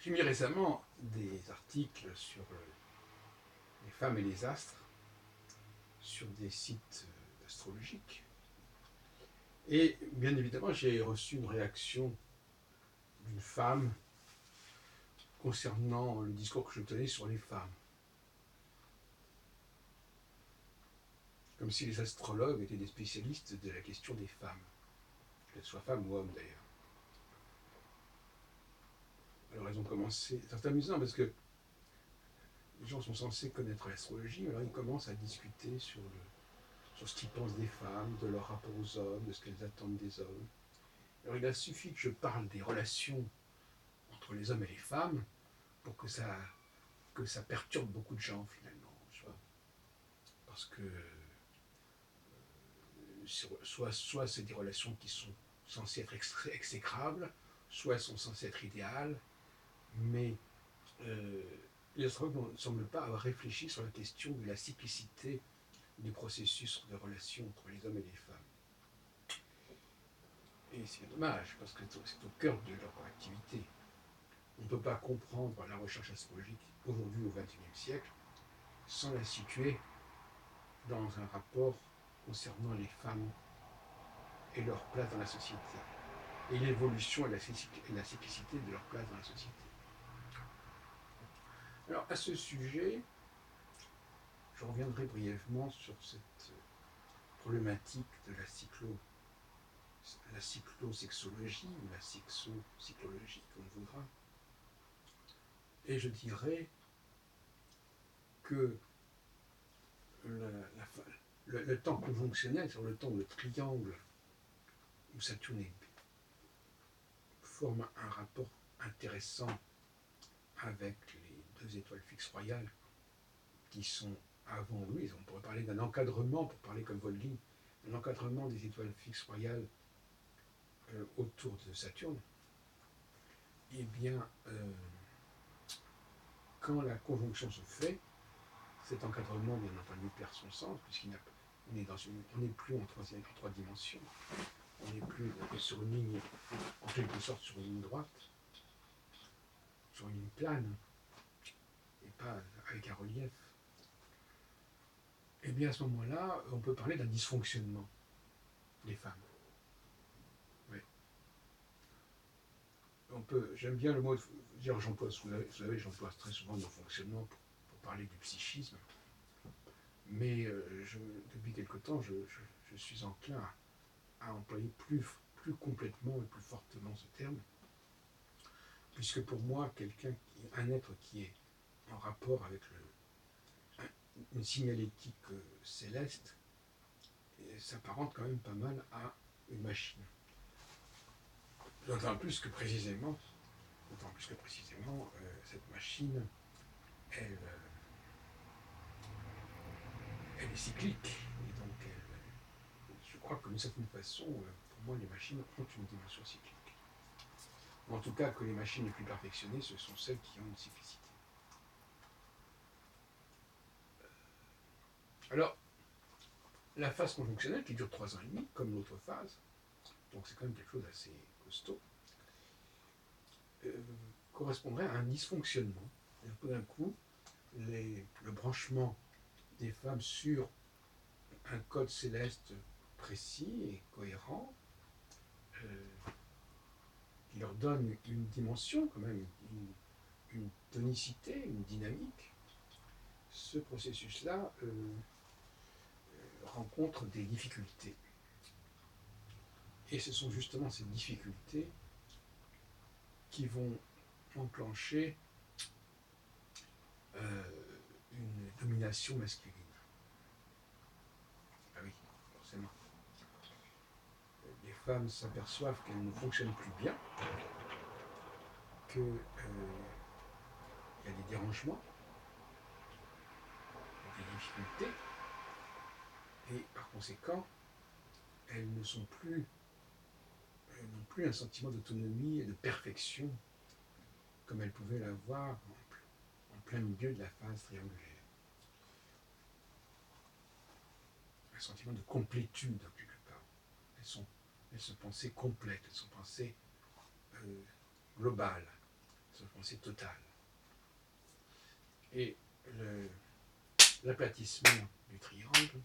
J'ai mis récemment des articles sur les femmes et les astres sur des sites astrologiques. Et bien évidemment, j'ai reçu une réaction d'une femme concernant le discours que je tenais sur les femmes. Comme si les astrologues étaient des spécialistes de la question des femmes, qu'elles soient femmes ou hommes d'ailleurs. Alors elles ont commencé, c'est amusant parce que les gens sont censés connaître l'astrologie, alors ils commencent à discuter sur ce qu'ils pensent des femmes, de leur rapport aux hommes, de ce qu'elles attendent des hommes. Alors il a suffi que je parle des relations entre les hommes et les femmes pour que ça perturbe beaucoup de gens finalement. Tu vois. Parce que soit c'est des relations qui sont censées être exécrables, soit elles sont censées être idéales, mais les astrologues ne semblent pas avoir réfléchi sur la question de la cyclicité du processus de relation entre les hommes et les femmes. Et c'est dommage, parce que c'est au cœur de leur activité. On ne peut pas comprendre la recherche astrologique aujourd'hui au XXIe siècle sans la situer dans un rapport concernant les femmes et leur place dans la société, et l'évolution et la cyclicité de leur place dans la société. Alors à ce sujet, je reviendrai brièvement sur cette problématique de la cyclosexologie ou la cyclocyclologie, comme on voudra. Et je dirais que le temps conjonctionnel, sur le temps où le triangle où Saturne forme un rapport intéressant avec les deux étoiles fixes royales qui sont avant lui, on pourrait parler d'un encadrement, pour parler comme Volgin, un encadrement des étoiles fixes royales autour de Saturne. Eh bien, quand la conjonction se fait, cet encadrement, bien entendu, perd son sens, puisqu'on n'est plus en trois dimensions, on n'est plus sur une ligne, en quelque sorte sur une ligne droite, sur une ligne plane, et pas avec un relief. Eh bien, à ce moment-là, on peut parler d'un dysfonctionnement des femmes. Oui. J'aime bien le mot, j'emploie très souvent le mot fonctionnement pour parler du psychisme, mais depuis quelque temps, je suis enclin à employer plus complètement et plus fortement ce terme, puisque pour moi, un être qui est en rapport avec une signalétique céleste s'apparente quand même pas mal à une machine. D'autant plus que précisément, cette machine, elle est cyclique. Et donc, je crois que d'une certaine façon, pour moi, les machines ont une dimension cyclique. Ou en tout cas, que les machines les plus perfectionnées, ce sont celles qui ont une cyclicité. Alors, la phase conjonctionnelle, qui dure 3 ans et demi, comme l'autre phase, donc c'est quand même quelque chose d'assez costaud, correspondrait à un dysfonctionnement. Et tout d'un coup, le branchement des femmes sur un code céleste précis et cohérent, qui leur donne une dimension, quand même, une tonicité, une dynamique, ce processus-là rencontre des difficultés. Et ce sont justement ces difficultés qui vont enclencher une domination masculine. Ah oui, forcément. Les femmes s'aperçoivent qu'elles ne fonctionnent plus bien, qu'il y a des dérangements, des difficultés, et par conséquent, elles n'ont plus un sentiment d'autonomie et de perfection comme elles pouvaient l'avoir en plein milieu de la phase triangulaire. Un sentiment de complétude, quelque part. Elles se pensaient complètes, elles se pensaient globales. c'est une pensée totale. Et l'aplatissement du triangle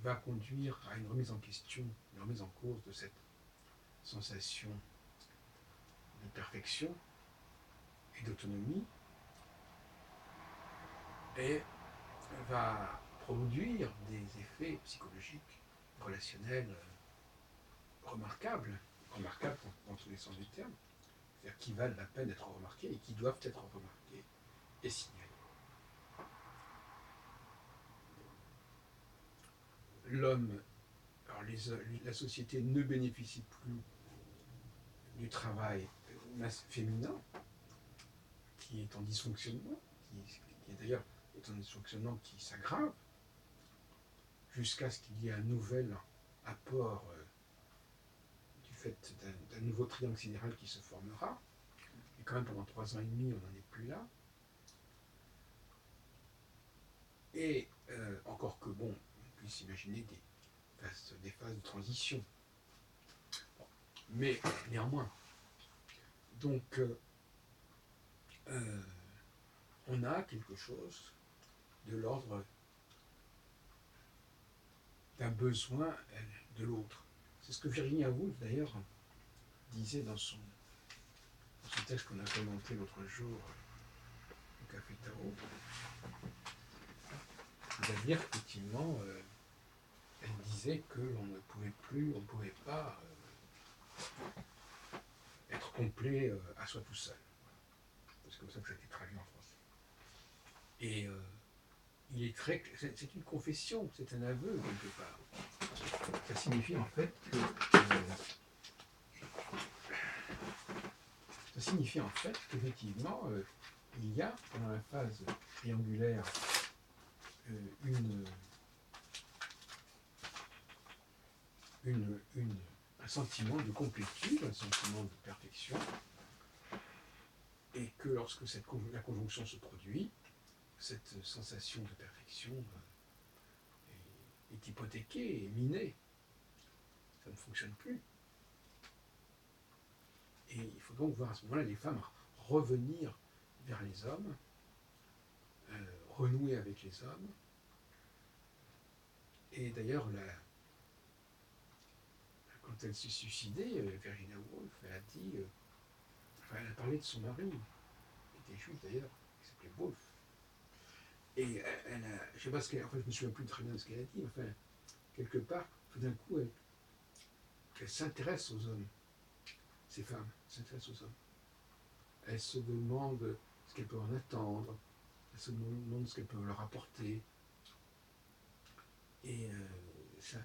va conduire à une remise en question, une remise en cause de cette sensation de perfection et d'autonomie, et va produire des effets psychologiques, relationnels remarquables dans tous les sens du terme, c'est-à-dire qui valent la peine d'être remarqués et qui doivent être remarqués et signalés. L'homme, alors la société ne bénéficie plus du travail féminin, qui est en dysfonctionnement, qui est d'ailleurs est un dysfonctionnement qui s'aggrave, jusqu'à ce qu'il y ait un nouvel apport du fait d'un nouveau triangle sidéral qui se formera. Et quand même pendant 3 ans et demi, on n'en est plus là. Et encore que bon, on puisse imaginer des phases de transition. Bon. Mais néanmoins, donc on a quelque chose de l'ordre d'un besoin de l'autre. C'est ce que Virginia Woolf d'ailleurs disait dans son texte qu'on a commenté l'autre jour au Café Tao. C'est-à-dire qu'effectivement, elle disait que l'on ne pouvait pas être complet à soi tout seul. C'est comme ça que ça a été traduit en français. Et il est c'est une confession, c'est un aveu quelque part. Ça signifie en fait qu'effectivement, il y a pendant la phase triangulaire un sentiment de complétude, un sentiment de perfection, et que lorsque la conjonction se produit, cette sensation de perfection est hypothéquée et minée. Ça ne fonctionne plus. Et il faut donc voir à ce moment-là les femmes revenir vers les hommes, renouer avec les hommes. Et d'ailleurs, quand elle s'est suicidée, Virginia Woolf, elle a dit, elle a parlé de son mari, qui était juif d'ailleurs, qui s'appelait Woolf. Et elle a, je ne sais pas ce qu'elle, enfin je me souviens plus très bien de ce qu'elle a dit, enfin, quelque part, tout d'un coup, elle s'intéresse aux hommes. Ces femmes s'intéressent aux hommes. Elles se demandent ce qu'elles peuvent en attendre, elles se demandent ce qu'elles peuvent leur apporter. Et ça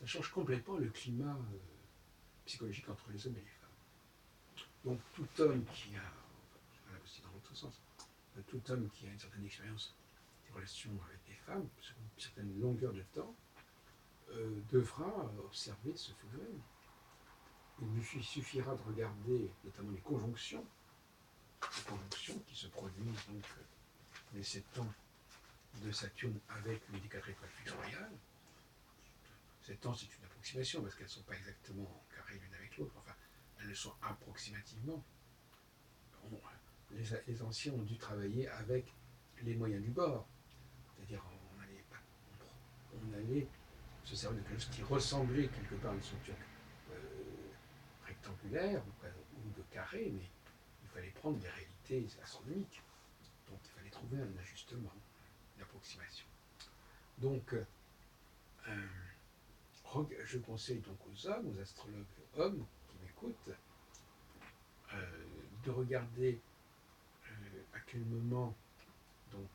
change complètement le climat psychologique entre les hommes et les femmes. Donc tout homme qui a, enfin, aussi dans l'autre sens, tout homme qui a une certaine expérience des relations avec des femmes, sur une certaine longueur de temps, devra observer ce phénomène. Il lui suffira de regarder notamment les conjonctions qui se produisent donc les 7 ans de Saturne avec les 4 étoiles fixes royales. 7 ans, c'est une approximation parce qu'elles ne sont pas exactement en carré l'une avec l'autre, enfin, elles le sont approximativement. Les anciens ont dû travailler avec les moyens du bord, c'est-à-dire on allait se servir de quelque chose qui ressemblait quelque part à une structure rectangulaire ou de carré, mais il fallait prendre des réalités astronomiques. Donc il fallait trouver un ajustement, une approximation. Donc je conseille donc aux hommes, aux astrologues hommes qui m'écoutent, de regarder à quel moment, donc,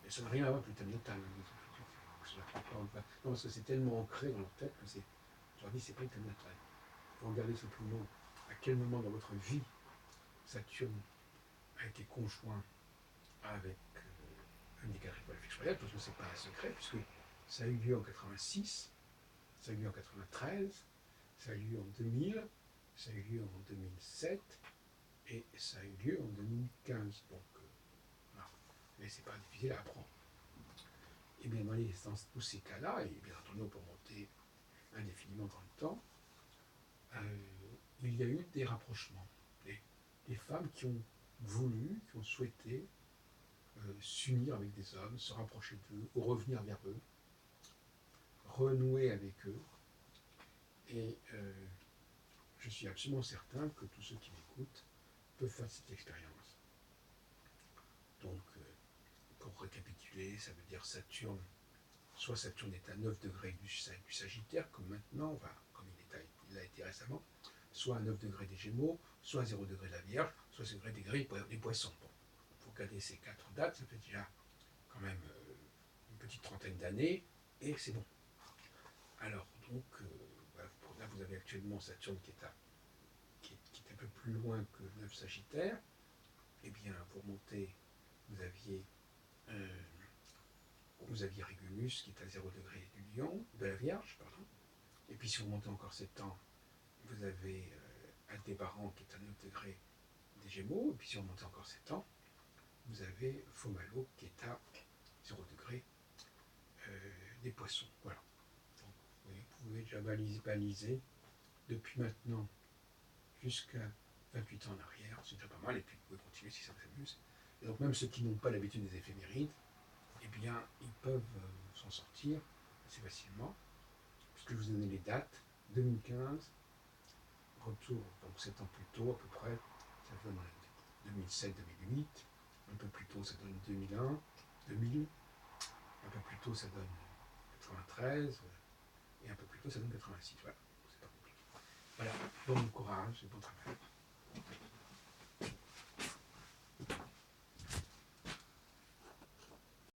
et ça n'a rien à voir avec le thème natal, non, parce que c'est tellement ancré dans leur tête que je leur dis, c'est pas le thème natal. Il faut regarder simplement à quel moment dans votre vie Saturne a été conjoint avec une des 4 étoiles fixes royales, parce que c'est pas un secret, puisque ça a eu lieu en 86, ça a eu lieu en 93, ça a eu lieu en 2000, ça a eu lieu en 2007, et ça a eu lieu en 2015. Donc, voilà. Mais c'est pas difficile à apprendre. Et bien dans tous ces cas-là, et bien entendu on peut monter indéfiniment dans le temps, il y a eu des rapprochements, des des femmes qui ont voulu, qui ont souhaité s'unir avec des hommes, se rapprocher d'eux, ou revenir vers eux, renouer avec eux. Et je suis absolument certain que tous ceux qui m'écoutent peuvent faire cette expérience. Donc, pour récapituler, ça veut dire Saturne, soit Saturne est à 9 degrés du Sagittaire, comme maintenant, enfin, comme il a été récemment, soit à 9 degrés des Gémeaux, soit à 0 degré de la Vierge, soit à 0 degré des Poissons. Bon, il faut garder ces 4 dates, ça fait déjà quand même une petite trentaine d'années, et c'est bon. Alors, donc, là, vous avez actuellement Saturne qui est un peu plus loin que le 9 Sagittaire. Eh bien, pour monter, vous aviez Régulus qui est à 0 degré du Lion, de la Vierge, pardon. Et puis, si vous montez encore 7 ans, vous avez Aldébaran qui est à 9 degrés des Gémeaux. Et puis, si vous montez encore 7 ans, vous avez Fomalo qui est à 0 degré des Poissons. Voilà. Donc, vous pouvez déjà baliser depuis maintenant jusqu'à 28 ans en arrière, c'est déjà pas mal, et puis vous pouvez continuer si ça vous amuse. Et donc même ceux qui n'ont pas l'habitude des éphémérides, eh bien, ils peuvent s'en sortir assez facilement, puisque je vous ai donné les dates. 2015, retour, donc 7 ans plus tôt à peu près, ça donne 2007-2008, un peu plus tôt ça donne 2001, 2000, un peu plus tôt ça donne 93, et un peu plus tôt ça donne 86. Voilà, c'est pas compliqué. Voilà, bon courage et bon travail.